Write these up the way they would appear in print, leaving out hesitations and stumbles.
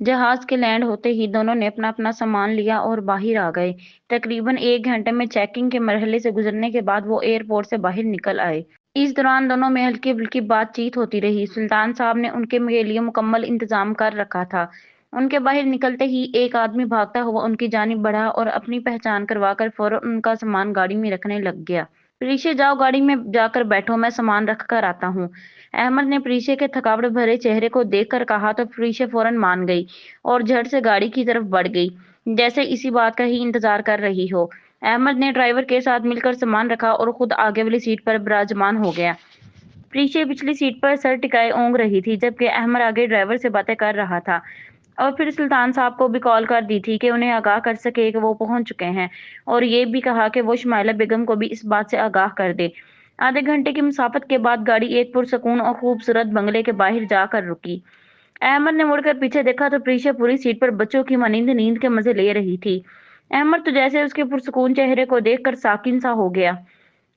जहाज के लैंड होते ही दोनों ने अपना अपना सामान लिया और बाहर आ गए। तकरीबन 1 घंटे में चेकिंग के मरहले से गुजरने के बाद वो एयरपोर्ट से बाहर निकल आए। इस दौरान दोनों में हल्की फुल्की बातचीत होती रही। सुल्तान साहब ने उनके लिए मुकम्मल इंतजाम कर रखा था। उनके बाहर निकलते ही एक आदमी भागता हुआ उनकी जानिब बढ़ा और अपनी पहचान करवाकर फौरन उनका सामान गाड़ी में रखने लग गया। पीछे जाओ, गाड़ी में जाकर बैठो, मैं सामान रख कर आता हूँ। अहमद ने प्रीशे के थकावट भरे चेहरे को देखकर कहा तो प्रीशे फौरन मान गई और झट से गाड़ी की तरफ बढ़ गई, जैसे इसी बात का ही इंतजार कर रही हो। अहमद ने ड्राइवर के साथ मिलकर सामान रखा और खुद आगे वाली सीट पर विराजमान हो गया। प्रीशे पिछली सीट पर सर टिकाए ओंग रही थी, जबकि अहमद आगे ड्राइवर से बातें कर रहा था। और फिर सुल्तान साहब को भी कॉल कर दी थी कि उन्हें आगाह कर सके कि वो पहुंच चुके हैं, और ये भी कहा कि वो शुमाइला बेगम को भी इस बात से आगाह कर दे। आधे घंटे की मुसाफत के बाद गाड़ी एक पुरसकून और खूबसूरत बंगले के बाहर जाकर रुकी। अहमद ने मुड़कर पीछे देखा तो प्रीशा पूरी सीट पर बच्चों की मानिंद नींद के मजे ले रही थी। अहमद तो जैसे उसके पुरसकून चेहरे को देखकर साकिन सा हो गया।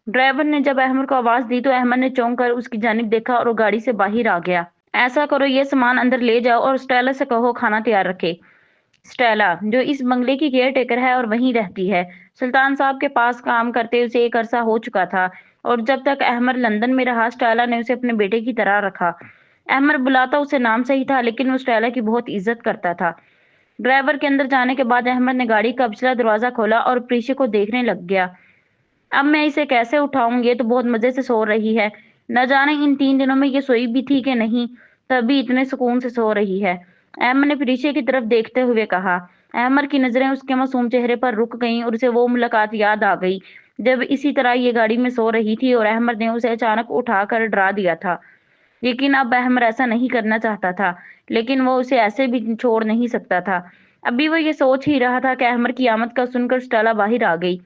ड्राइवर ने जब अहमद को आवाज दी तो अहमद ने चौंक कर उसकी जानिब देखा और गाड़ी से बाहर आ गया। ऐसा करो, ये सामान अंदर ले जाओ और स्टेला से कहो खाना तैयार रखे। स्टेला, जो इस बंगले की केयर टेकर है और वहीं रहती है। सुल्तान साहब के पास काम करते उसे एक अरसा हो चुका था, और जब तक अहमद लंदन में रहा स्टेला ने उसे अपने बेटे की तरह रखा। अहमद बुलाता उसे नाम से ही था, लेकिन वो स्टेला की बहुत इज्जत करता था। ड्राइवर के अंदर जाने के बाद अहमद ने गाड़ी का पिछला दरवाजा खोला और प्रीशे को देखने लग गया। अब मैं इसे कैसे उठाऊं, ये तो बहुत मजे से सो रही है। न जाने इन 3 दिनों में ये सोई भी थी कि नहीं, तभी इतने सुकून से सो रही है। अहमद ने प्रीशे की तरफ देखते हुए कहा। अहमद की नजरें उसके मासूम चेहरे पर रुक गईं और उसे वो मुलाकात याद आ गई जब इसी तरह ये गाड़ी में सो रही थी और अहमद ने उसे अचानक उठाकर डरा दिया था। लेकिन अब अहमद ऐसा नहीं करना चाहता था, लेकिन वो उसे ऐसे भी छोड़ नहीं सकता था। अभी वो ये सोच ही रहा था कि अहमद की आमद का सुनकर स्टेला बाहर आ गई।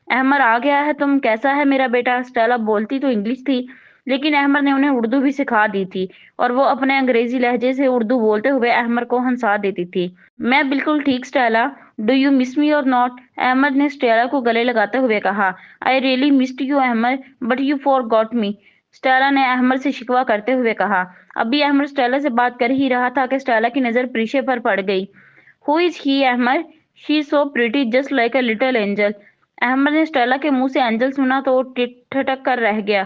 अहमद आ गया है, तुम कैसा है मेरा बेटा? स्टेला बोलती तो इंग्लिश थी, लेकिन अहमद ने उन्हें उर्दू भी सिखा दी थी और वो अपने अंग्रेजी लहजे से उर्दू बोलते हुए अहमद को हंसा देती थी। मैं बिल्कुल ठीक स्टेला। डू यू मिस मी और नॉट? अहमद ने स्टेला को गले लगाते हुए कहा। I really missed you Ahmad, but you forgot me. Stella ने अहमद से शिकवा करते हुए कहा। अभी अहमद स्टेला से बात कर ही रहा था कि स्टेला की नजर प्रीशे पर पड़ गई। Who is he Ahmad? She is so pretty, just like a little angel. Ahmad ने स्टेला के मुंह से एंजल सुना तो ठिठक कर रह गया।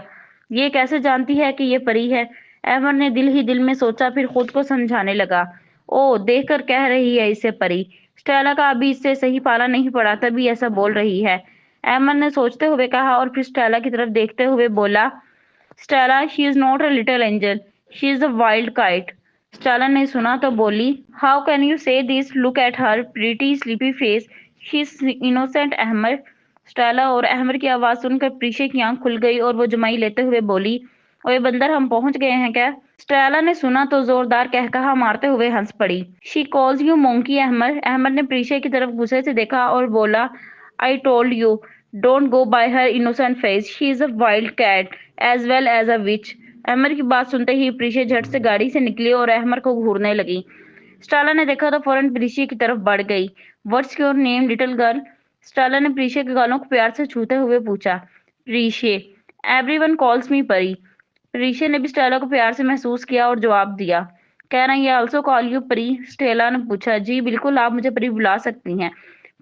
ये कैसे जानती है कि ये परी है? अहमद ने दिल ही दिल में सोचा, फिर खुद को समझाने लगा। ओ, देखकर कह रही है इसे परी। स्टेला का अभी इससे सही पाला नहीं पड़ा, तभी ऐसा बोल रही है। अहमद ने सोचते हुए कहा और फिर स्टेला की तरफ देखते हुए बोला। Stella, she is not a little angel, she is a wild kite. Stella ने सुना तो बोली, how can you say this? Look at her pretty sleepy face, she is innocent Ahmad. Stella और अहमद की आवाज सुनकर प्रीशे की आंख खुल गई और वो जमाई लेते हुए बोली, ओए बंदर, हम पहुंच गए हैं क्या? स्टेला ने सुना तो जोरदार कहकहा मारते हुए हंस पड़ी। She calls you monkey Ahmed. Ahmed ने प्रीशे की तरफ गुस्से से देखा और बोला, I told you don't go by her innocent face, she is a wild cat as well as a witch. Ahmed की बात सुनते ही प्रीशे झट से गाड़ी से निकली और अहमद को घूरने लगी। स्टेला ने देखा तो फौरन प्रीशे की तरफ बढ़ गई। What's your name little girl? Stella ने प्रीशे के गालों को प्यार से छूते हुए पूछा। प्रीशे, एवरीवन कॉल्स मी परी। प्रीशे ने भी स्टेला को प्यार से महसूस किया और जवाब दिया। Can I also call you परी? स्टेला ने पूछा। जी बिल्कुल, आप मुझे परी बुला सकती हैं।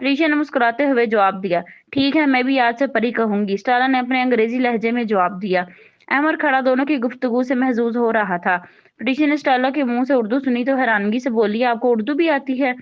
प्रीशा ने मुस्कुराते हुए जवाब दिया। ठीक है, मैं भी आज से परी कहूंगी, स्टेला ने अपने अंग्रेजी लहजे में जवाब दिया। अमर खड़ा दोनों की गुफ्तगू से महजूज हो रहा था। प्रीशा ने स्टेला के मुंह से उर्दू सुनी तो हैरानगी से बोली, आपको उर्दू भी आती है?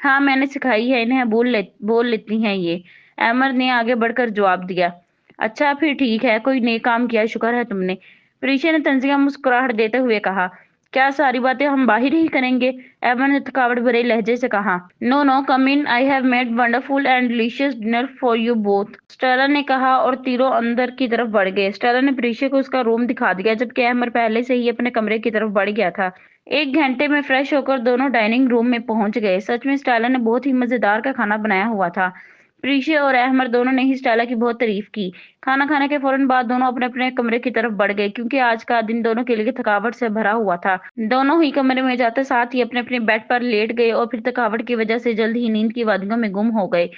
हाँ, मैंने सिखाई है इन्हें, बोल लेती हैं ये। अमर ने आगे बढ़कर जवाब दिया। अच्छा फिर ठीक है, कोई नेक काम किया, शुक्र है तुमने। प्रीशा ने तंजिया मुस्कुराहट देते हुए कहा। क्या सारी बातें हम बाहर ही करेंगे? एवन ने थकावट भरे लहजे से कहा। No no, come in, I have made wonderful and delicious dinner for you both. Stella ने कहा और तीरों अंदर की तरफ बढ़ गए। स्टेला ने प्रीशा को उसका रूम दिखा दिया, जबकि अहमद पहले से ही अपने कमरे की तरफ बढ़ गया था। 1 घंटे में फ्रेश होकर दोनों डाइनिंग रूम में पहुंच गए। सच में स्टेला ने बहुत ही मजेदार का खाना बनाया हुआ था। प्रीशा और अहमद दोनों ने ही स्टेला की बहुत तारीफ की। खाना खाने के फौरन बाद दोनों अपने अपने कमरे की तरफ बढ़ गए, क्योंकि आज का दिन दोनों के लिए थकावट से भरा हुआ था। दोनों ही कमरे में जाते साथ ही अपने अपने बेड पर लेट गए और फिर थकावट की वजह से जल्द ही नींद की वादियों में गुम हो गए।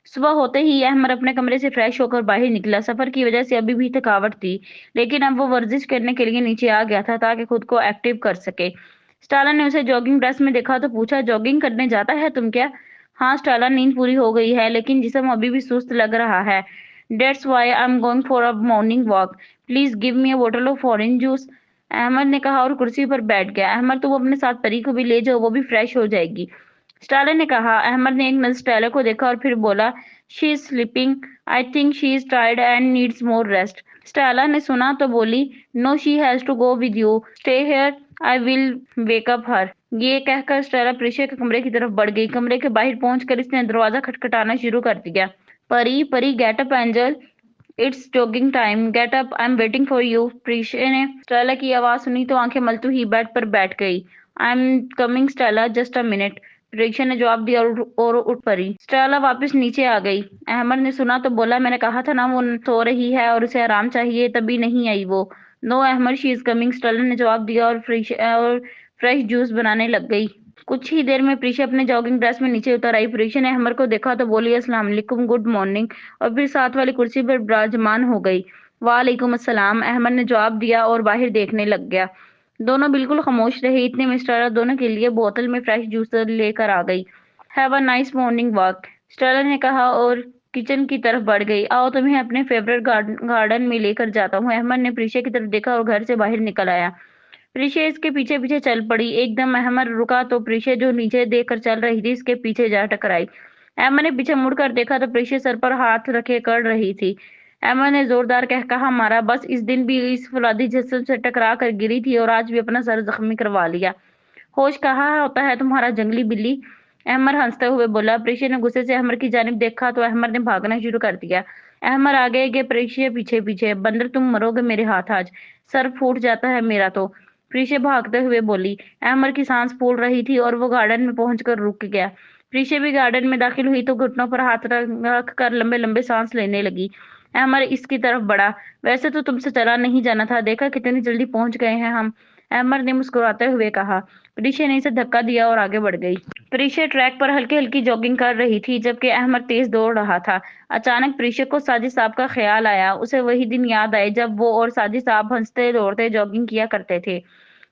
सुबह होते ही अहमद अपने कमरे से फ्रेश होकर बाहर निकला। सफर की वजह से अभी भी थकावट थी, लेकिन अब वो वर्जिश करने के लिए नीचे आ गया था ताकि खुद को एक्टिव कर सके। स्टेला ने उसे जॉगिंग ड्रेस में देखा तो पूछा, जॉगिंग करने जाता है तुम क्या? हाँ स्टेला, नींद पूरी हो गई है लेकिन जिस्म अभी भी सुस्त लग रहा है। That's why I'm going for a morning walk. Please give me a bottle of orange juice. Ahmad ने कहा और कुर्सी पर बैठ गया। अहमद, तुम अपने साथ परी को भी ले जाओ, वो भी फ्रेश हो जाएगी। स्टेला ने कहा। अहमद ने एक नजर स्टेला को देखा और फिर बोला, she is sleeping. I think she is tired and needs more rest. Stella ने सुना तो बोली, no she has to go with you, stay here, I will wake up her. ये कहकर स्टेला प्रीशिया के कमरे की तरफ बढ़ गई। कमरे के बाहर पहुंचकर इसने दरवाजा खटखटाना शुरू कर दिया। Pari, Pari, get up angel, it's jogging time, get up, I am waiting for you. Pricia ने स्टेला की आवाज सुनी तो आंखें मलती हुई बेड पर बैठ गई। I am coming Stella, just a minute. Pricia ने जवाब दिया और उठ पड़ी। स्टेला वापस नीचे आ गई। अहमद ने सुना तो बोला, मैंने कहा था ना वो सो रही है और उसे आराम चाहिए, तभी नहीं आई वो। No Ahmad, she is coming, Stella ने जवाब दिया और फ्रेश जूस बनाने लग गई। कुछ ही देर में प्रीशा अपने जॉगिंग ड्रेस में नीचे उतर आई। प्रीशा ने अहमद को देखा तो बोली, अस्सलाम वालेकुम, गुड मॉर्निंग, और फिर साथ वाली कुर्सी पर विराजमान हो गई। वालेकुम अस्सलाम, अहमद ने जवाब दिया और बाहर देखने लग गया। दोनों बिल्कुल खामोश रहे। इतने में स्टेला दोनों के लिए बोतल में फ्रेश जूस लेकर आ गई। Have a nice morning walk, Stella ने कहा और किचन की तरफ बढ़ गई। आओ तुम्हें अपने फेवरेट गार्डन में लेकर जाता हूँ। अहमद ने प्रीशा की तरफ देखा और घर से बाहर निकल आया। प्रीशा इसके पीछे पीछे चल पड़ी। एकदम अहमद रुका तो प्रीशा जो नीचे देखकर चल रही थी इसके पीछे जा टकराई। अहमद ने पीछे मुड़कर देखा तो प्रीशा सर पर हाथ रखे कर रही थी। अहमद ने जोरदार कहा मारा, बस इस दिन भी इस फौलादी जिस्म से टकरा कर गिरी थी और आज भी अपना सर जख्मी करवा लिया। होश कहाँ होता है तुम्हारा, जंगली बिल्ली? अहमद हंसते हुए बोला। प्रीशा ने गुस्से से अहमद की जानिब देखा तो अहमद ने भागना शुरू कर दिया। अहमद आगे गए, प्रीशा पीछे पीछे। बंदर, तुम मरोगे मेरे हाथ आज, सर फूट जाता है मेरा तो, प्रीशा भागते हुए बोली। अहमद की सांस फूल रही थी और वो गार्डन में पहुंचकर रुक गया। प्रीशा भी गार्डन में दाखिल हुई तो घुटनों पर हाथ रख कर लंबे लंबे सांस लेने लगी। अहमद इसकी तरफ बढ़ा। वैसे तो तुमसे चला नहीं जाना था, देखा कितनी जल्दी पहुंच गए हैं हम, अहमद ने मुस्कुराते हुए कहा। प्रीशा ने इसे धक्का दिया और आगे बढ़ गई। प्रीशा ट्रैक पर हल्की हल्की जॉगिंग कर रही थी जबकि अहमद तेज दौड़ रहा था। अचानक प्रीशा को साजिद साहब का ख्याल आया। उसे वही दिन याद आए जब वो और साजिद साहब हंसते दौड़ते जॉगिंग किया करते थे।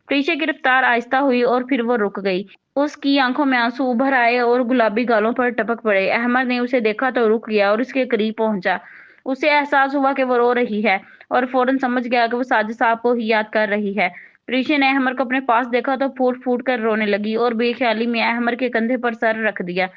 प्रीशा की रफ्तार आहिस्ता हुई और फिर वो रुक गई। उसकी आंखों में आंसू उभर आए और गुलाबी गालों पर टपक पड़े। अहमद ने उसे देखा तो रुक गया और उसके करीब पहुंचा। उसे एहसास हुआ कि वो रो रही है और फौरन समझ गया कि वो साजिद साहब को ही याद कर रही है। प्रीशा ने अहमद को अपने पास देखा तो फूट फूट कर रोने लगी और बेख्याली में अहमद के कंधे पर सर रख दिया।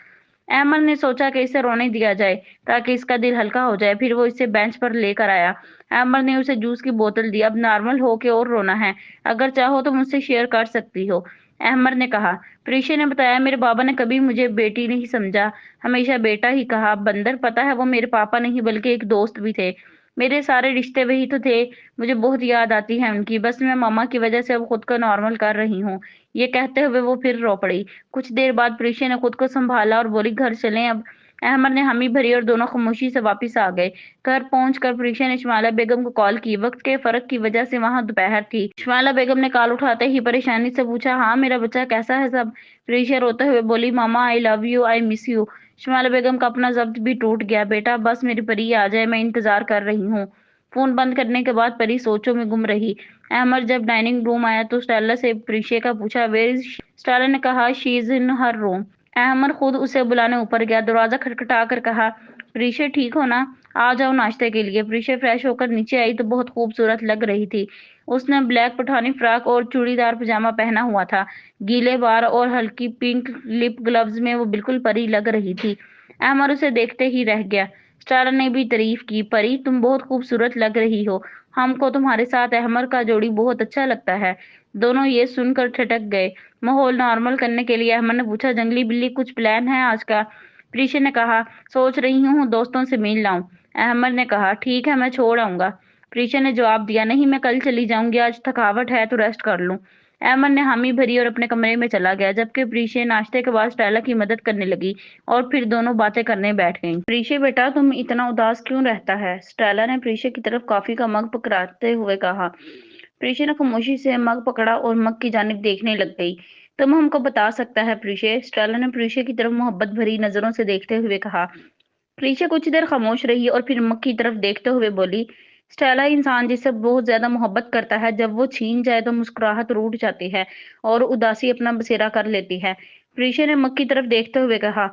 अहमद ने सोचा कि इसे रोने दिया जाए ताकि इसका दिल हल्का हो जाए। फिर वो इसे बेंच पर लेकर आया। अहमद ने उसे जूस की बोतल दी। अब नॉर्मल हो के और रोना है, अगर चाहो तो मुझसे शेयर कर सकती हो, अहमद ने कहा। प्रीशा ने बताया, मेरे बाबा ने कभी मुझे बेटी नहीं समझा, हमेशा बेटा ही कहा। बंदर, पता है वो मेरे पापा नहीं बल्कि एक दोस्त भी थे। मेरे सारे रिश्ते वही तो थे। मुझे बहुत याद आती है उनकी। बस मैं मामा की वजह से अब खुद को नॉर्मल कर रही हूँ। ये कहते हुए वो फिर रो पड़ी। कुछ देर बाद प्रीशा ने खुद को संभाला और बोली, घर चलें अब। अहमद ने हामी भरी और दोनों खामोशी से वापस आ गए। घर पहुंचकर प्रीशा ने शमाला बेगम को कॉल की। वक्त के फर्क की वजह से वहां दोपहर थी। शमाला बेगम ने कॉल उठाते ही परेशानी से पूछा, हाँ मेरा बच्चा, कैसा है सब? प्रीशा रोते हुए बोली, मामा I love you, I miss you. Shamala Begum का अपना जब्त भी टूट गया। बेटा बस मेरी परी आ जाए, मैं इंतजार कर रही हूँ। फोन बंद करने के बाद परी सोचों में गुम रही। अहमद जब डाइनिंग रूम आया तो स्टेला से प्रीशा का पूछा, वेयर इज? स्टेला ने कहा, she is in her room. Ahmad खुद उसे बुलाने ऊपर गया। दरवाजा खटखटा कर कहा, प्रीशा ठीक हो ना, आ जाओ नाश्ते के लिए। प्रीशा फ्रेश होकर नीचे आई तो बहुत खूबसूरत लग रही थी। उसने ब्लैक पठानी फ्रॉक और चूड़ीदार पजामा पहना हुआ था। गीले बाल और हल्की पिंक लिप ग्लव्स में वो बिल्कुल परी लग रही थी। अहमद उसे देखते ही रह गया। स्टारा ने भी तारीफ की, परी तुम बहुत खूबसूरत लग रही हो, हमको तुम्हारे साथ अहमद का जोड़ी बहुत अच्छा लगता है। दोनों ये सुनकर ठिठक गए। माहौल नॉर्मल करने के लिए अहमद ने पूछा, जंगली बिल्ली कुछ प्लान है आज का? प्रीशा ने कहा, सोच रही हूँ दोस्तों से मिल लाऊं। अहमद ने कहा, ठीक है मैं छोड़ आऊंगा। प्रीशा ने जवाब दिया, नहीं मैं कल चली जाऊंगी, आज थकावट है तो रेस्ट कर लूं। अहमद ने हामी भरी और अपने कमरे में चला गया जबकि प्रीशा नाश्ते के बाद स्टेला की मदद करने लगी और फिर दोनों बातें करने बैठ गईं। प्रीशा बेटा तुम इतना उदास क्यों रहता है? स्टेला ने प्रीशा की तरफ कॉफी का मग पकड़ाते हुए कहा। प्रीशा ने खामोशी से मग पकड़ा और मग की जानिब देखने लग गई। तुम हमको बता सकता है प्रीशा? स्टेला ने प्रीशा की तरफ मोहब्बत भरी नजरों से देखते हुए कहा। प्रीशा कुछ देर खामोश रही और फिर मग की तरफ देखते हुए बोली, स्टेला इंसान जिससे बहुत ज़्यादा मोहब्बत करता है, जब वो छीन जाए तो मुस्कुराहट रूठ जाती है और उदासी अपना बसेरा कर लेती है। प्रीशा ने मग की तरफ देखते हुए कहा।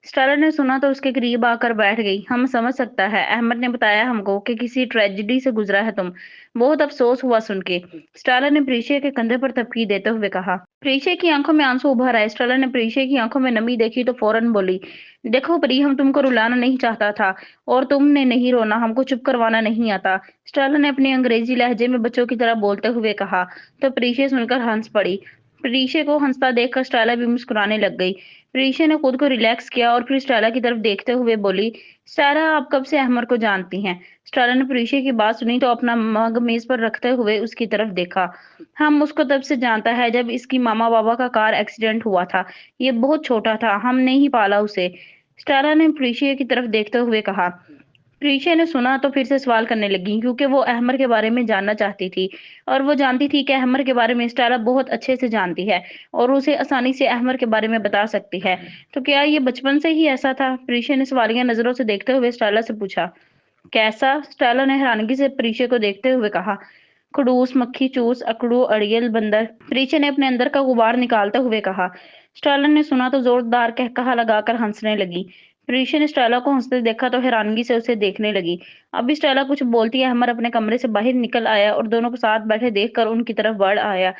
स्टेला ने सुना तो उसके करीब आकर बैठ गई। हम समझ सकता है, अहमद ने बताया हमको कि किसी ट्रेजेडी से गुजरा है तुम। बहुत अफसोस हुआ सुन के। स्टेला ने प्रीशा के कंधे पर थपकी देते हुए कहा। प्रीशा की आंखों में आंसू उभर आए। स्टेला ने प्रीशा की आंखों में नमी देखी तो फौरन बोली, देखो प्री, हम तुमको रुलाना नहीं चाहता था और तुमने नहीं रोना, हमको चुप करवाना नहीं आता। स्टेला ने अपनी अंग्रेजी लहजे में बच्चों की तरह बोलते हुए कहा, तो प्रीशा सुनकर हंस पड़ी। प्रीशा को हंसता देखकर स्टेला भी मुस्कुराने लग गई। प्रीशा ने खुद को रिलैक्स किया और फिर स्टेला की तरफ देखते हुए बोली, स्टेला, आप कब से अहमर को जानती हैं? स्टेला ने प्रीशा की बात सुनी तो अपना मग मेज पर रखते हुए उसकी तरफ देखा। हम उसको तब से जानता है जब इसकी मामा बाबा का कार एक्सीडेंट हुआ था। ये बहुत छोटा था, हमने ही पाला उसे। स्टेला ने प्रीशा की तरफ देखते हुए कहा। प्रीशा ने सुना तो फिर से सवाल करने लगी, क्योंकि वो अहमर के बारे में जानना चाहती थी और वो जानती थी कि अहमर के बारे में स्टेला बहुत अच्छे से जानती है और उसे आसानी से अहमर के बारे में बता सकती है। तो क्या ये बचपन से ही ऐसा था? प्रीशा ने सवालिया नजरों से देखते हुए स्टेला से पूछा। कैसा? स्टेला ने हैरानगी से प्रीशा को देखते हुए कहा। खड़ूस, मक्खी चूस, अकड़ू, अड़ियल, बंदर। प्रीशा ने अपने अंदर का गुबार निकालते हुए कहा। स्टेला ने सुना तो जोरदार कहकहा लगाकर हंसने लगी। प्रीशा ने स्टेला को हंसते देखा तो हैरानगी से उसे देखने लगी। अभी स्टेला कुछ बोलती है, अमर अपने कमरे से बाहर निकल आया और दोनों को साथ बैठे देखकर उनकी तरफ बढ़ आया।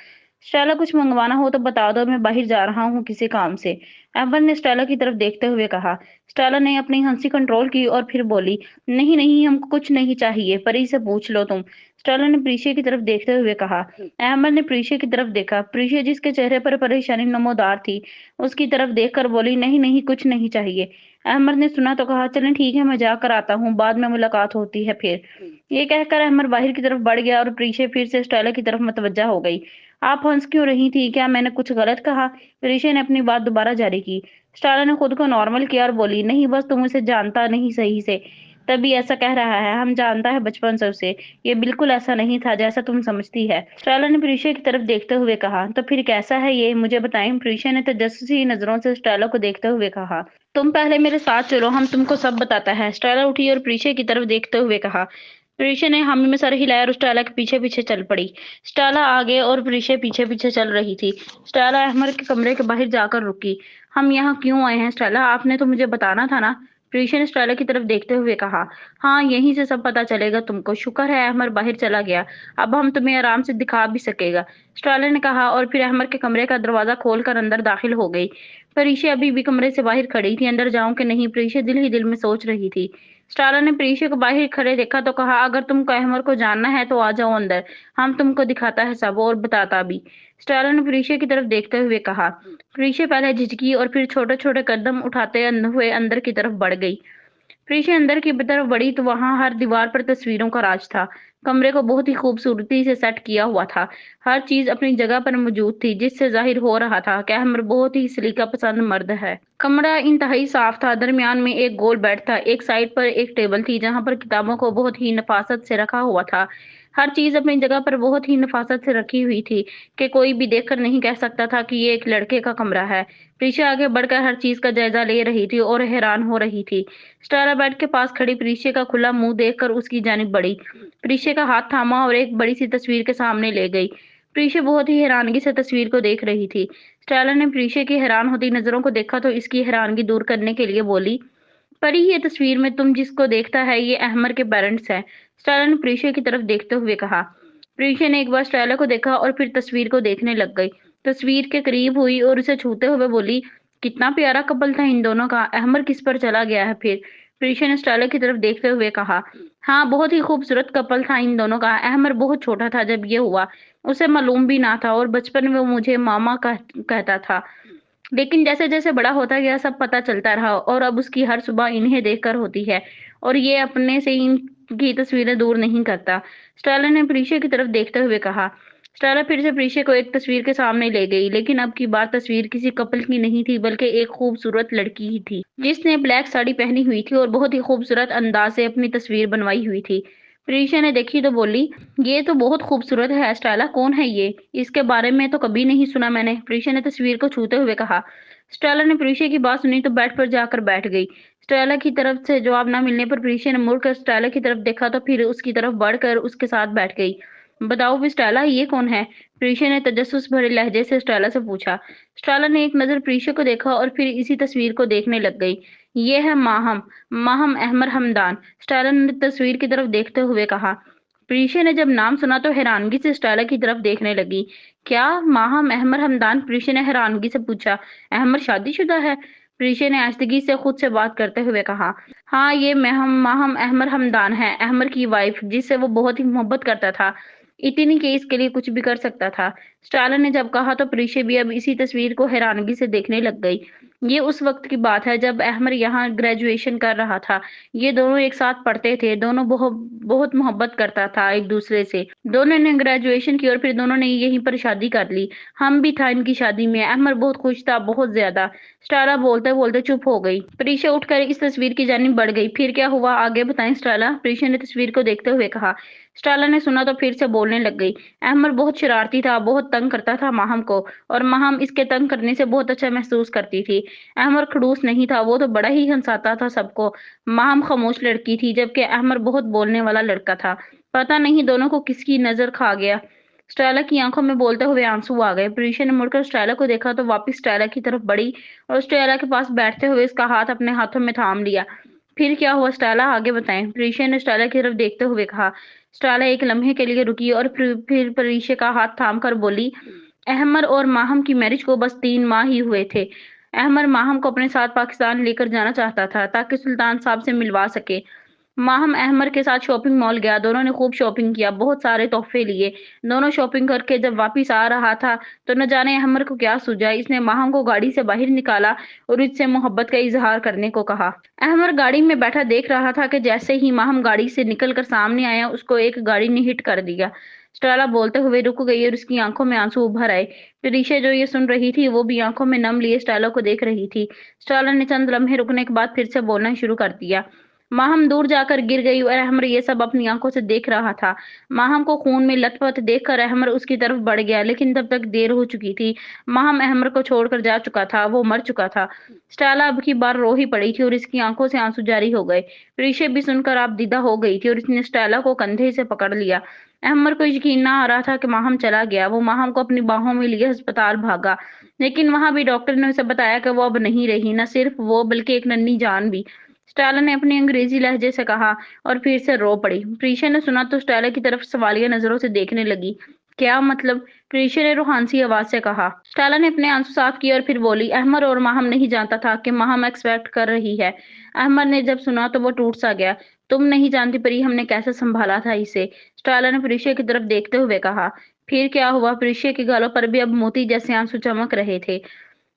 स्टेला, कुछ मंगवाना हो तो बता दो, मैं बाहर जा रहा हूँ किसी काम से, अमर ने स्टेला की तरफ देखते हुए कहा। स्टेला ने अपनी हंसी कंट्रोल की और फिर बोली, नहीं नहीं, हमको कुछ नहीं चाहिए, परी से पूछ लो तुम। स्टेला ने प्रीशा की तरफ देखते हुए कहा। अहमद ने प्रीशा की तरफ देखा। प्रीशा, जिसके चेहरे पर परेशानी नमोदार थी, उसकी तरफ देखकर बोली, नहीं नहीं, कुछ नहीं चाहिए। अहमद ने सुना तो कहा, चलें ठीक है, मैं जाकर आता हूँ, बाद में मुलाकात होती है फिर। ये कहकर अहमद बाहर की तरफ बढ़ गया और प्रीशा फिर से स्टेला की तरफ मतवज्जा हो गई। आप हंस क्यों रही थी? क्या मैंने कुछ गलत कहा? प्रीशा ने अपनी बात दोबारा जारी की। स्टेला ने खुद को नॉर्मल किया और बोली, नहीं, बस तुम उसे जानता नहीं सही से, तभी ऐसा कह रहा है। हम जानता है बचपन से उसे। ये बिल्कुल ऐसा नहीं था जैसा तुम समझती है। स्टेला ने प्रीशा की तरफ देखते हुए कहा। तो फिर कैसा है ये, मुझे बताएं। प्रीशा ने तजस्सुसी नजरों से स्टेला को देखते हुए कहा। तुम पहले मेरे साथ चलो, हम तुमको सब बताता है। स्टेला उठी और प्रीशा की तरफ देखते हुए कहा। प्रीशा ने हामी में सर हिलाया और स्टेला के पीछे पीछे चल पड़ी। स्टेला आगे और प्रीशा पीछे पीछे चल रही थी। स्टेला अहमद के कमरे के बाहर जाकर रुकी। हम यहाँ क्यों आए हैं स्टेला? आपने तो मुझे बताना था ना? प्रीशा ने स्टेला की तरफ देखते हुए कहा। हाँ, यहीं से सब पता चलेगा तुमको। शुक्र है अहमद बाहर चला गया, अब हम तुम्हें आराम से दिखा भी सकेगा, स्टेला ने कहा और फिर अहमद के कमरे का दरवाजा खोलकर अंदर दाखिल हो गई। प्रीशा अभी भी कमरे से बाहर खड़ी थी। अंदर जाऊं कि नहीं, प्रीशा दिल ही दिल में सोच रही थी। स्टेला ने प्रीशा को बाहर खड़े देखा तो कहा, अगर तुमको अहमद को जानना है तो आ जाओ अंदर, हम तुमको दिखाता है सब और बताता भी। स्टेला ने प्रीशा की तरफ देखते हुए कहा। प्रीशा पहले झिझकी और फिर छोटे छोटे कदम उठाते हुए अंदर की तरफ बढ़ गई। प्रीशा अंदर की तरफ बढ़ी तो वहां हर दीवार पर तस्वीरों का राज था। कमरे को बहुत ही खूबसूरती से सेट किया हुआ था। हर चीज अपनी जगह पर मौजूद थी, जिससे जाहिर हो रहा था कि अहमद बहुत ही सलीका पसंद मर्द है। कमरा इंतहाई साफ था। दरमियान में एक गोल बेड था। एक साइड पर एक टेबल थी जहां पर किताबों को बहुत ही नफासत से रखा हुआ था। हर चीज अपनी जगह पर बहुत ही नफासत से रखी हुई थी कि कोई भी देखकर नहीं कह सकता था कि ये एक लड़के का कमरा है। प्रीशा आगे बढ़कर हर चीज का जायजा ले रही थी और हैरान हो रही थी। स्टेला बेड के पास खड़ी प्रीशा का खुला मुंह देखकर उसकी जानिब बढ़ी। प्रीशा का हाथ थामा और एक बड़ी सी तस्वीर के सामने ले गई। प्रीशा बहुत ही हैरानगी से तस्वीर को देख रही थी। स्टेला ने प्रीशा की हैरान होती नजरों को देखा तो इसकी हैरानगी दूर करने के लिए बोली, परी, ये तस्वीर में तुम जिसको देखता है ये अहमद के पेरेंट्स हैं। स्टेला ने प्रीशा की तरफ देखते हुए कहा। प्रीशा ने एक बार स्टेला को देखा और फिर तस्वीर को देखने लग गई। तस्वीर के करीब हुई और उसे छूते हुए बोली, कितना प्यारा कपल था इन दोनों का। अहमद किस पर चला गया है फिर? प्रीशा ने स्टेला की तरफ देखते हुए कहा। हाँ, बहुत ही खूबसूरत कपल था इन दोनों का। अहमद बहुत छोटा था जब ये हुआ, उसे मालूम भी ना था और बचपन में वो मुझे मामा कहता था। लेकिन जैसे जैसे बड़ा होता गया सब पता चलता रहा और अब उसकी हर सुबह इन्हें देखकर होती है और ये अपने से इनकी तस्वीरें दूर नहीं करता। स्टेला ने प्रीशा की तरफ देखते हुए कहा। स्टेला फिर से प्रीशा को एक तस्वीर के सामने ले गई, लेकिन अब की बार तस्वीर किसी कपल की नहीं थी बल्कि एक खूबसूरत लड़की ही थी, जिसने ब्लैक साड़ी पहनी हुई थी और बहुत ही खूबसूरत अंदाज से अपनी तस्वीर बनवाई हुई थी। प्रीशा ने देखी तो बोली, ये तो बहुत खूबसूरत है स्टेला, कौन है ये? इसके बारे में तो कभी नहीं सुना मैंने। प्रीशा ने तस्वीर को छूते हुए कहा। स्टेला ने प्रीशा की बात सुनी तो बेड पर जाकर बैठ गई। स्टेला की तरफ से जवाब न मिलने पर प्रीशिया ने मुड़कर स्टेला की तरफ देखा तो फिर उसकी तरफ बढ़कर उसके साथ बैठ गई। बताओ भी स्टेला, ये कौन है? प्रीशिया ने तजस्सुस भरे लहजे से स्टेला से पूछा। स्टेला ने एक नजर प्रीशिया को देखा और फिर इसी तस्वीर को देखने लग गई। ये है माहम, माहम अहमद हमदान। स्टेला ने तस्वीर की तरफ देखते हुए कहा। प्रीशिया ने जब नाम सुना तो हैरानगी से स्टेला की तरफ देखने लगी। क्या माहम अहमद हमदान? प्रीशिया ने हैरानगी से पूछा। अहमद शादीशुदा है? प्रीशिया ने आहिस्तगी से खुद से बात करते हुए कहा। हाँ, ये महम माहम अहमद हमदान है, अहमद की वाइफ, जिससे वो बहुत ही मोहब्बत करता था। इतनी कि इसके लिए कुछ भी कर सकता था। स्टालिन ने जब कहा तो प्रीशिया भी अब इसी तस्वीर को हैरानगी से देखने लग गई। ये उस वक्त की बात है जब अहमद यहाँ ग्रेजुएशन कर रहा था। ये दोनों एक साथ पढ़ते थे, दोनों बहुत बहुत मोहब्बत करता था एक दूसरे से। दोनों ने ग्रेजुएशन की और फिर दोनों ने यहीं पर शादी कर ली। हम भी था इनकी शादी में। अहमद बहुत खुश था, बहुत ज्यादा। स्टाला बोलते बोलते चुप हो गई। प्रीशिया उठकर इस तस्वीर की जानिब बढ़ गई। फिर क्या हुआ, आगे बताएं स्टाला, प्रीशिया ने तस्वीर को देखते हुए कहा। स्टाला ने सुना तो फिर से बोलने लग गई। अहमद बहुत शरारती था, बहुत तंग करता था माहम को, और माहम इसके तंग करने से बहुत अच्छा महसूस करती थी। अहमद खड़ूस नहीं था, वो तो बड़ा ही हंसाता था सबको। माहम खामोश लड़की थी, जबकि अहमद बहुत बोलने वाला लड़का था। पता नहीं दोनों को किसकी नजर खा गया। स्टेला की आंखों में बोलते हुए आंसू आ गए। प्रीशिया ने मुड़कर स्टेला को देखा तो वापस स्टेला की तरफ बढ़ी और स्टेला के पास बैठते हुए इसका हाथ अपने हाथों में थाम लिया। फिर क्या हुआ स्टेला, आगे बताएं, प्रीशिया ने स्टेला की तरफ देखते हुए कहा। स्टेला एक लम्हे के लिए रुकी और फिर प्रीशिया का हाथ थाम कर बोली। अहमद और माहम की मैरिज को बस 3 माह ही हुए थे। अहमद माहम को अपने साथ पाकिस्तान लेकर जाना चाहता था ताकि सुल्तान साहब से मिलवा सके। माहम अहमद के साथ शॉपिंग मॉल गया। दोनों ने खूब शॉपिंग किया, बहुत सारे तोहफे लिए। दोनों शॉपिंग करके जब वापस आ रहा था तो न जाने अहमद को क्या सूझा, इसने माहम को गाड़ी से बाहर निकाला और इससे मोहब्बत का इजहार करने को कहा। अहमद गाड़ी में बैठा देख रहा था कि जैसे ही माहम गाड़ी से निकलकर सामने आया, उसको एक गाड़ी ने हिट कर दिया। स्टेला बोलते हुए रुक गई और उसकी आंखों में आंसू उभर आए। प्रीशिया जो ये सुन रही थी वो भी आंखों में नम लिए स्टेला को देख रही थी। स्टेला ने चंद लम्हे रुकने के बाद फिर से बोलना शुरू कर दिया। माहम दूर जाकर गिर गई और अहमद ये सब अपनी आंखों से देख रहा था। माहम को खून में लथपथ देखकर अहमद उसकी तरफ बढ़ गया, लेकिन तब तक देर हो चुकी थी। माहम अहमद को छोड़कर जा चुका था, वो मर चुका था। स्टेला अब की बार रो ही पड़ी थी और इसकी आंखों से आंसू जारी हो गए। प्रीशिया भी सुनकर आपदीदा हो गई थी और इसने स्टेला को कंधे से पकड़ लिया। अहमद को यकीन ना आ रहा था कि माहम चला गया। वो माहम को अपनी बाहों में लिए अस्पताल भागा, लेकिन वहां भी डॉक्टर ने उसे बताया कि वो अब नहीं रही। न सिर्फ वो बल्कि एक नन्ही जान भी। स्टेला ने अपने अंग्रेजी लहजे से कहा और फिर से रो पड़ी। प्रीशिया ने सुना तो स्टेला की तरफ सवालिया नजरों से देखने लगी। क्या मतलब? प्रीशिया ने रूहानसी आवाज से कहा। स्टेला ने अपने आंसू साफ किए और फिर बोली, अहमद और माहम नहीं जानता था कि माहम एक्सपेक्ट कर रही है। अहमद ने जब सुना तो वो टूट सा गया। तुम नहीं जानती परी, हमने कैसे संभाला था इसे, स्टेला ने प्रीशिया की तरफ देखते हुए कहा। फिर क्या हुआ? प्रीशिया के गालों पर भी अब मोती जैसे आंसू चमक रहे थे।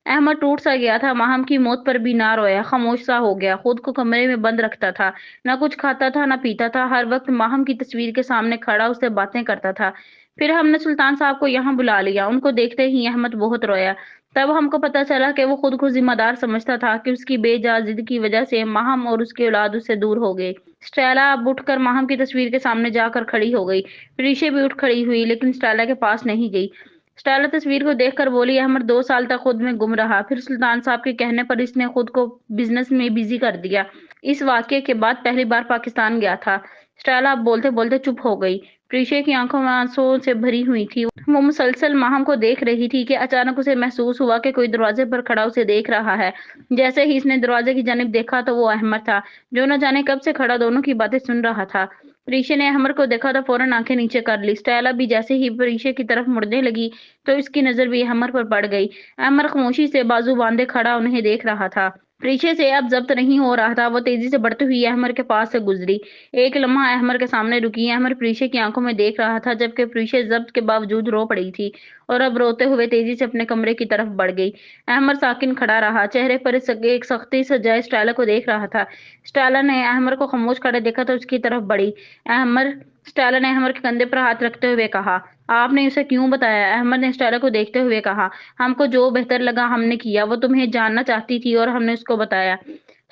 अहमद टूट सा गया था। माहम की मौत पर भी ना रोया, खामोश सा हो गया। खुद को कमरे में बंद रखता था, ना कुछ खाता था ना पीता था। हर वक्त माहम की तस्वीर के सामने खड़ा उससे बातें करता था। फिर हमने सुल्तान साहब को यहाँ बुला लिया। उनको देखते ही अहमद बहुत रोया। तब हमको पता चला कि वो खुद को जिम्मेदार समझता था कि उसकी बेजा जिद की वजह से माहम और उसकी औलाद उससे दूर हो गए। स्टेला अब उठकर माहम की तस्वीर के सामने जाकर खड़ी हो गई। प्रीशे भी उठ खड़ी हुई, लेकिन स्टेला के पास नहीं गई। स्टेला तस्वीर को देखकर बोली, अहमद 2 साल तक खुद में गुम रहा, फिर सुल्तान साहब के कहने पर इसने खुद को बिजनेस में बिजी कर दिया। इस वाकये के बाद पहली बार पाकिस्तान गया था। स्टेला अब बोलते बोलते चुप हो गई। प्रीशे की आंखों में आंसुओं से भरी हुई थी। वो मुसलसल माहम को देख रही थी कि अचानक उसे महसूस हुआ कि कोई दरवाजे पर खड़ा उसे देख रहा है। जैसे ही इसने दरवाजे की जानिब देखा तो वो अहमद था, जो न जाने कब से खड़ा दोनों की बातें सुन रहा था। प्रीशे ने अहमद को देखा तो फौरन आंखें नीचे कर ली। स्टेला भी जैसे ही प्रीशे की तरफ मुड़ने लगी तो इसकी नजर भी अहमद पर पड़ गई। अहमद खामोशी से बाजू बांधे खड़ा उन्हें देख रहा था। प्रीशे से अब जब्त नहीं हो रहा था। वो तेजी से बढ़ती हुई अहमद के पास से गुजरी। एक लम्हा अहमद के सामने रुकी। अहमद प्रीशे की आंखों में देख रहा था, जबकि प्रीशे जब्त के बावजूद रो पड़ी थी और अब रोते हुए तेजी से अपने कमरे की तरफ बढ़ गई। अहमद साकिन खड़ा रहा, चेहरे पर एक सख्ती सजाए स्टेला को देख रहा था। स्टेला ने अहमद को खामोश खड़े देखा तो उसकी तरफ बढ़ी। अहमद स्टेला ने अहमद के कंधे पर हाथ रखते हुए कहा, आपने उसे क्यों बताया? अहमद ने स्टेला को देखते हुए कहा, हमको जो बेहतर लगा हमने किया। वो तुम्हें जानना चाहती थी और हमने उसको बताया।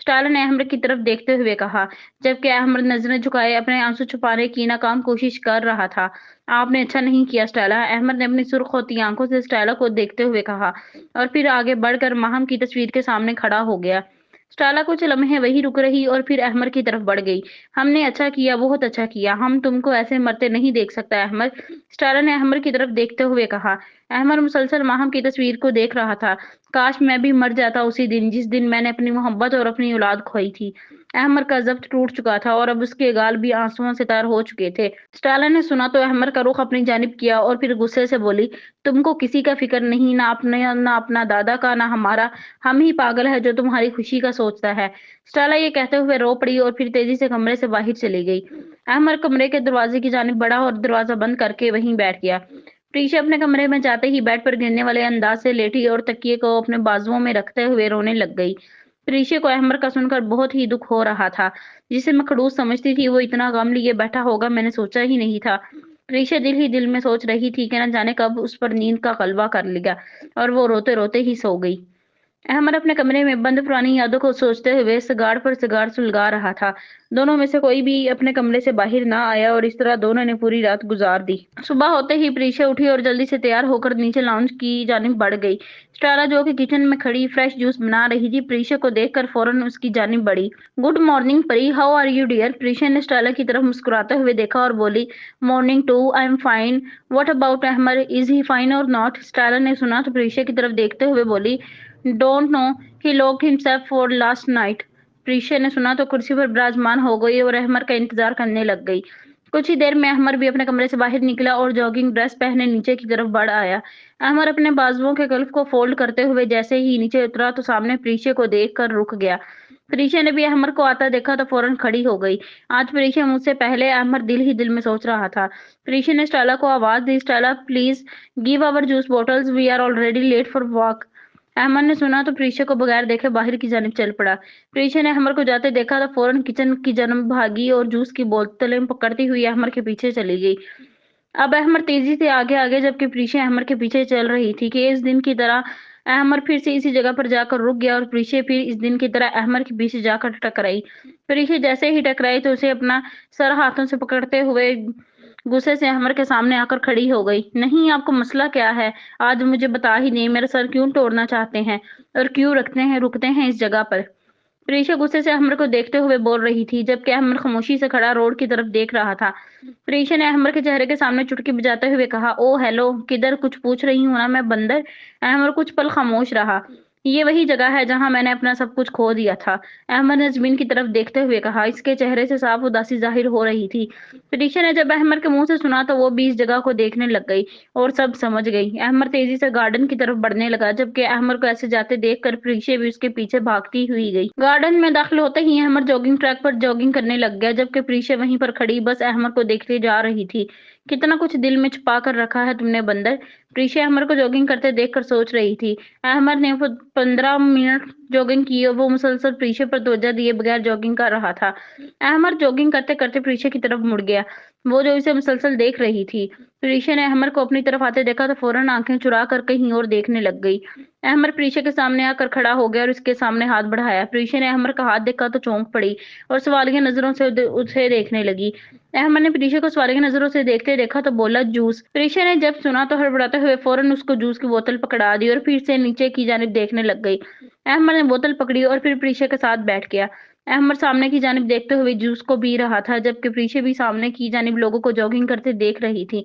स्टेला ने अहमद की तरफ देखते हुए कहा, जबकि अहमद नजरें झुकाए अपने आंसू छुपाने की नाकाम कोशिश कर रहा था। आपने अच्छा नहीं किया स्टेला, अहमद ने अपनी सुर्ख होती आंखों से स्टेला को देखते हुए कहा और फिर आगे बढ़कर माहम की तस्वीर के सामने खड़ा हो गया। स्टाला कुछ लम्हे वहीं रुक रही और फिर अहमर की तरफ बढ़ गई। हमने अच्छा किया, बहुत अच्छा किया। हम तुमको ऐसे मरते नहीं देख सकता अहमर। स्टाला ने अहमर की तरफ देखते हुए कहा। अहमर मुसलसल माहम की तस्वीर को देख रहा था। काश मैं भी मर जाता उसी दिन, जिस दिन मैंने अपनी मोहब्बत और अपनी औलाद खोई थी। अहमर का ज़ब्त टूट चुका था और अब उसके गाल भी आंसुओं से तर हो चुके थे। स्टाला ने सुना तो अहमर का रुख अपनी जानिब किया और फिर गुस्से से बोली, तुमको किसी का फिक्र नहीं, ना अपना दादा का, ना हमारा। हम ही पागल है जो तुम्हारी खुशी का सोचता है। स्टाला ये कहते हुए रो पड़ी और फिर तेजी से कमरे से बाहर चली गई। अहमर कमरे के दरवाजे की जानिब बढ़ा और दरवाजा बंद करके वहीं बैठ गया। प्रीशा अपने कमरे में जाते ही बेड पर गिरने वाले अंदाज से लेटी और तकिए को अपने बाजुओं में रखते हुए रोने लग गई। प्रीशा को अहमर का सुनकर बहुत ही दुख हो रहा था। जिसे मैं खड़ूस समझती थी वो इतना गम लिए बैठा होगा, मैंने सोचा ही नहीं था। प्रीशा दिल ही दिल में सोच रही थी कि न जाने कब उस पर नींद का गलबा कर लिया और वो रोते रोते ही सो गई। अहमद अपने कमरे में बंद पुरानी यादों को सोचते हुए सिगार पर सिगार सुलगा रहा था। दोनों में से कोई भी अपने कमरे से बाहर ना आया और इस तरह दोनों ने पूरी रात गुजार दी। सुबह होते ही प्रीशा उठी और जल्दी से तैयार होकर नीचे लाउंज की जानिब बढ़ गई। स्टारा जो कि किचन में खड़ी फ्रेश जूस बना रही थी, प्रीशा को देखकर फौरन उसकी जानिब बढ़ी। Good morning Pari, how are you dear? Preesha ने स्टारा की तरफ मुस्कुराते हुए देखा और बोली, morning too, I am fine. What about Ahmad, is he fine और नॉट? स्टारा ने सुना तो प्रीशा की तरफ देखते हुए बोली, don't know, he locked himself for last night. Preesha ने सुना तो कुर्सी पर विराजमान हो गई और अहमर का इंतजार करने लग गई। कुछ ही देर में अहमर भी अपने कमरे से बाहर निकला और जॉगिंग ड्रेस पहने नीचे की तरफ बढ़ आया। अहमर अपने बाजुओं के गल्फ को फोल्ड करते हुए जैसे ही नीचे उतरा तो सामने प्रीशा को देखकर रुक गया। प्रीशा ने भी अहमर को आता देखा तो फौरन खड़ी हो गई। आज प्रीशा मुझसे पहले, अहमर दिल ही दिल में सोच रहा था। प्रीशा ने स्टाला को आवाज दी, Stella please give our juice bottles, we are already late for walk. Ahmad ने सुना तो प्रीशा को बगैर देखे बाहर की जानिब चल पड़ा। प्रीशा ने अहमद को जाते देखा तो फौरन किचन की जानब भागी और जूस की बोतलें पकड़ती हुई अहमद के पीछे चली गई। अब अहमद तेजी से आगे आगे जबकि प्रीशा अहमद के पीछे चल रही थी कि इस दिन की तरह अहमद फिर से इसी जगह पर जाकर रुक गया और प्रीशा फिर इस दिन की तरह अहमद के पीछे जाकर टकराई। प्रीशा जैसे ही टकराई तो उसे अपना सर हाथों से पकड़ते हुए गुस्से से अहमद के सामने आकर खड़ी हो गई। नहीं, आपको मसला क्या है? आज मुझे बता ही नहीं, मेरा सर क्यों तोड़ना चाहते हैं और क्यों रुकते हैं इस जगह पर? प्रीशा गुस्से से अहमद को देखते हुए बोल रही थी जबकि अहमद खामोशी से खड़ा रोड की तरफ देख रहा था। प्रीशा ने अहमद के चेहरे के सामने चुटकी बजाते हुए कहा, ओ हेलो, किधर? कुछ पूछ रही हूँ ना मैं, बंदर। अहमद कुछ पल खामोश रहा। ये वही जगह है जहां मैंने अपना सब कुछ खो दिया था, अहमद ने जमीन की तरफ देखते हुए कहा। इसके चेहरे से साफ उदासी जाहिर हो रही थी। प्रीशा ने जब अहमद के मुंह से सुना तो वो भी इस जगह को देखने लग गई और सब समझ गई। अहमद तेजी से गार्डन की तरफ बढ़ने लगा जबकि अहमद को ऐसे जाते देखकर प्रीशा भी उसके पीछे भागती हुई गई। गार्डन में दाखिल होते ही अहमद जॉगिंग ट्रैक पर जॉगिंग करने लग गया जबकि प्रीशा वहीं पर खड़ी बस अहमद को देखते जा रही थी। कितना कुछ दिल में छुपा कर रखा है तुमने, बंदर? प्रीशा अहमद को जॉगिंग करते देखकर सोच रही थी। अहमद ने 15 मिनट जॉगिंग की और वो मुसलसल प्रीशा पर तवज्जो दिए बगैर जॉगिंग कर रहा था। अहमद जॉगिंग करते करते प्रीशा की तरफ मुड़ गया, वो जो इसे मुसलसल देख रही थी। प्रीशा ने अहमद को अपनी तरफ आते देखा तो फौरन आंखें चुरा कर कहीं और देखने लग गई। अहमद प्रीशा के सामने आकर खड़ा हो गया और उसके सामने हाथ बढ़ाया। प्रीशा ने अहमद का हाथ देखा तो चौंक पड़ी और सवालिया नजरों से उसे देखने लगी। अहमद ने प्रीशा को सवालिया नजरों से देखते देखा तो बोला, जूस। प्रीशा ने जब सुना तो हड़बड़ाते हुए फौरन उसको जूस की बोतल पकड़ा दी और फिर से नीचे की जानिब देखने लग गई। अहमद ने बोतल पकड़ी और फिर प्रीशा के साथ बैठ गया। अहमद सामने की जानिब देखते हुए जूस को पी रहा था जबकि प्रीशा भी सामने की जानिब लोगों को जॉगिंग करते देख रही थी।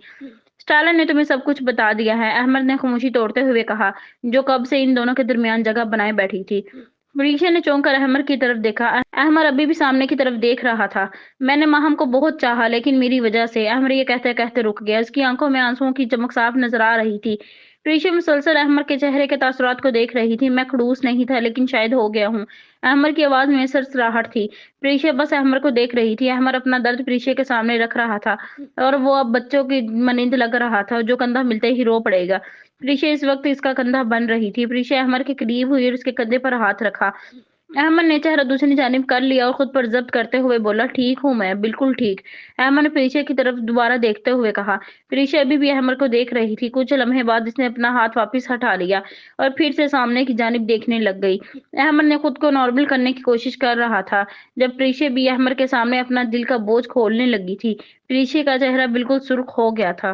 स्टालिन ने तुम्हें सब कुछ बता दिया है, अहमद ने खामोशी तोड़ते हुए कहा, जो कब से इन दोनों के दरमियान जगह बनाए बैठी थी। प्रीशा ने चौंक कर अहमद की तरफ देखा। अहमद अभी भी सामने की तरफ देख रहा था। मैंने माहम को बहुत चाहा लेकिन मेरी वजह से। अहमद ये कहते कहते रुक गया। उसकी आंखों में आंसुओं की चमक साफ नजर आ रही थी। प्रीशा मुसलसल अहमद के चेहरे के तासुरात को देख रही थी। मैं खड़ूस नहीं था लेकिन शायद हो गया हूँ। अहमद की आवाज में सरसराहट थी। प्रीशा बस अहमद को देख रही थी। अहमद अपना दर्द प्रीशा के सामने रख रहा था और वो अब बच्चों की मनिंद लग रहा था जो कंधा मिलते ही रो पड़ेगा। प्रीशा इस वक्त इसका कंधा बन रही थी। प्रीशा अहमद के करीब हुई और उसके कंधे पर हाथ रखा। अहमद ने चेहरा दूसरी जानिब कर लिया और खुद पर जब्त करते हुए बोला, ठीक हूँ मैं, बिल्कुल ठीक। अहमद ने प्रीशा की तरफ दोबारा देखते हुए कहा। प्रीशा अभी भी अहमद को देख रही थी। कुछ लम्हे बाद इसने अपना हाथ वापस हटा लिया और फिर से सामने की जानिब देखने लग गई। अहमद ने खुद को नॉर्मल करने की कोशिश कर रहा था जब प्रीशा भी अहमद के सामने अपना दिल का बोझ खोलने लगी थी। प्रीशा का चेहरा बिल्कुल सुर्ख हो गया था।